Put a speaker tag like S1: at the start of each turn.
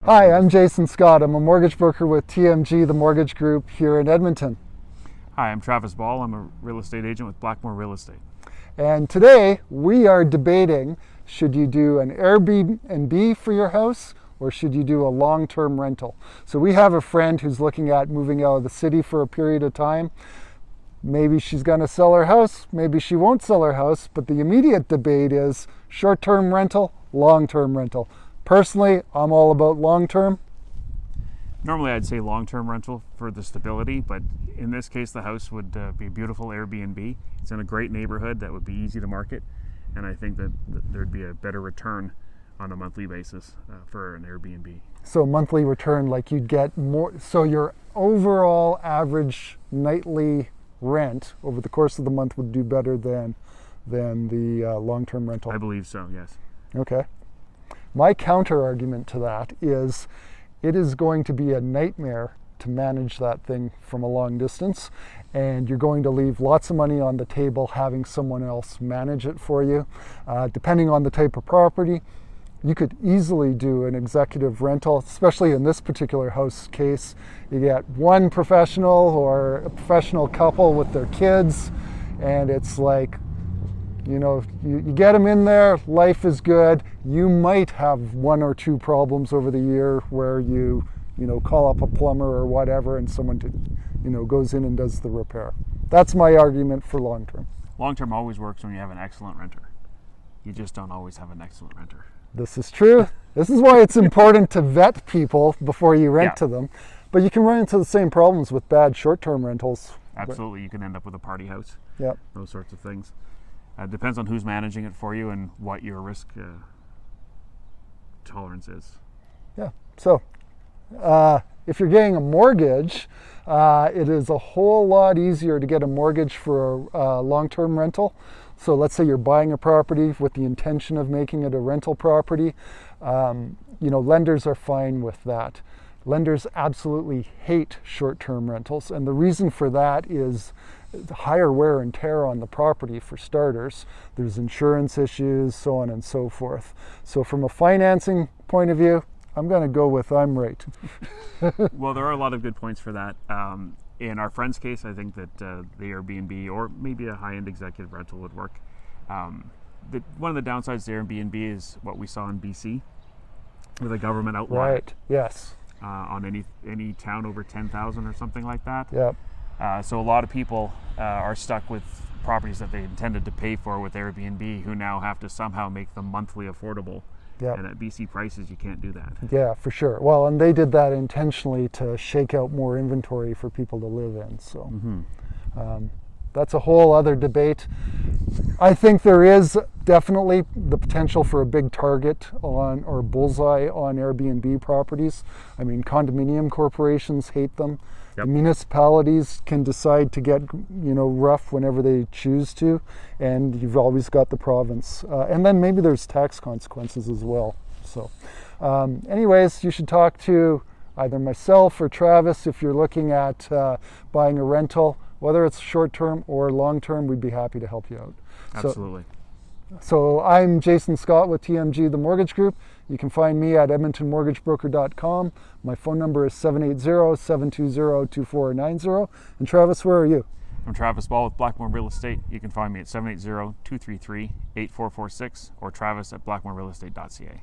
S1: Hi, I'm Jason Scott. I'm a mortgage broker with TMG, the mortgage group here in Edmonton.
S2: Hi, I'm Travis Ball. I'm a real estate agent with Blackmore Real Estate.
S1: And today we are debating, should you do an Airbnb for your house or should you do a long-term rental? So we have a friend who's looking at moving out of the city for a period of time. Maybe she's going to sell her house, maybe she won't sell her house, but the immediate debate is short-term rental, long-term rental. Personally, I'm all about long-term.
S2: Normally I'd say long-term rental for the stability, but in this case the house would be a beautiful Airbnb. It's in a great neighborhood that would be easy to market, and I think that there'd be a better return on a monthly basis for an Airbnb.
S1: So monthly return, like you'd get more, so your overall average nightly rent over the course of the month would do better than the long-term rental?
S2: I believe so, yes.
S1: Okay. My counter argument to that is it is going to be a nightmare to manage that thing from a long distance, and you're going to leave lots of money on the table having someone else manage it for you. Depending on the type of property, you could easily do an executive rental, especially in this particular house case. You get one professional or a professional couple with their kids, and it's like, you get them in there, life is good. You might have one or two problems over the year where you call up a plumber or whatever and someone goes in and does the repair. That's my argument for long-term.
S2: Long-term always works when you have an excellent renter. You just don't always have an excellent renter.
S1: This is true. This is why it's important to vet people before you rent to them. But you can run into the same problems with bad short-term rentals.
S2: Absolutely. You can end up with a party house.
S1: Yep.
S2: Those sorts of things. It depends on who's managing it for you and what your risk tolerance is.
S1: Yeah. So if you're getting a mortgage, it is a whole lot easier to get a mortgage for a long-term rental. So let's say you're buying a property with the intention of making it a rental property. Lenders are fine with that. Lenders absolutely hate short-term rentals, and the reason for that is higher wear and tear on the property for starters. There's insurance issues, so on and so forth. So from a financing point of view, I'm going to go with I'm right.
S2: Well, there are a lot of good points for that. In our friend's case, I think that the Airbnb or maybe a high-end executive rental would work. One of the downsides to Airbnb is what we saw in BC with a government outlaw.
S1: Right, yes.
S2: On any town over 10,000 or something like that.
S1: Yep.
S2: So a lot of people are stuck with properties that they intended to pay for with Airbnb who now have to somehow make them monthly affordable.
S1: Yep.
S2: And at BC prices, you can't do that.
S1: Yeah, for sure. Well, and they did that intentionally to shake out more inventory for people to live in. So that's a whole other debate. I think there is definitely the potential for a big target on or bullseye on Airbnb properties. I mean, condominium corporations hate them.
S2: Yep.
S1: Municipalities can decide to get rough whenever they choose to, and you've always got the province. And then maybe there's tax consequences as well. So anyways, you should talk to either myself or Travis if you're looking at buying a rental. Whether it's short-term or long-term, we'd be happy to help you out.
S2: Absolutely.
S1: So I'm Jason Scott with TMG, the mortgage group. You can find me at edmontonmortgagebroker.com. My phone number is 780-720-2490. And Travis, where are you?
S2: I'm Travis Ball with Blackmore Real Estate. You can find me at 780-233-8446 or travis@blackmorerealestate.ca.